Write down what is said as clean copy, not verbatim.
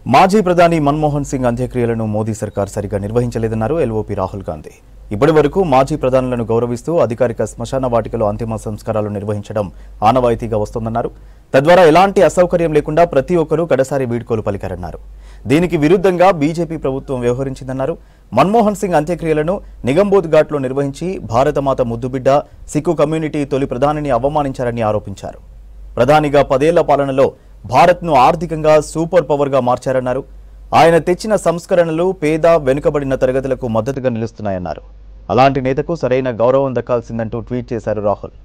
మాజీ ప్రధాని మన్మోహన్ సింగ్ అంత్యక్రియలను మోదీ సర్కార్ సరిగా నిర్వహించలేదన్నారు ఎల్ఓపి రాహుల్ గాంధీ. ఇప్పటి వరకు మాజీ ప్రధానులను గౌరవిస్తూ అధికారిక శ్మశాన వాటికలో అంతిమ సంస్కారాలు నిర్వహించడం ఆనవాయితీగా వస్తోందన్నారు. తద్వారా ఎలాంటి అసౌకర్యం లేకుండా ప్రతి ఒక్కరూ కడసారి వీడ్కోలు పలికారన్నారు. దీనికి విరుద్ధంగా బీజేపీ ప్రభుత్వం వ్యవహరించిందన్నారు. మన్మోహన్ సింగ్ అంత్యక్రియలను నిగంబోధ్ ఘాట్లో నిర్వహించి భారతమాత ముద్దుబిడ్డ సిక్కు కమ్యూనిటీ తొలి ప్రధానిని అవమానించారని ఆరోపించారు. ప్రధానిగా 10 ఏళ్ల పాలనలో భారత్ను ఆర్థికంగా సూపర్ పవర్గా మార్చారన్నారు. ఆయన తెచ్చిన సంస్కరణలు పేద వెనుకబడిన తరగతులకు మద్దతుగా నిలుస్తున్నాయన్నారు. అలాంటి నేతకు సరైన గౌరవం దక్కాల్సిందంటూ ట్వీట్ చేశారు రాహుల్.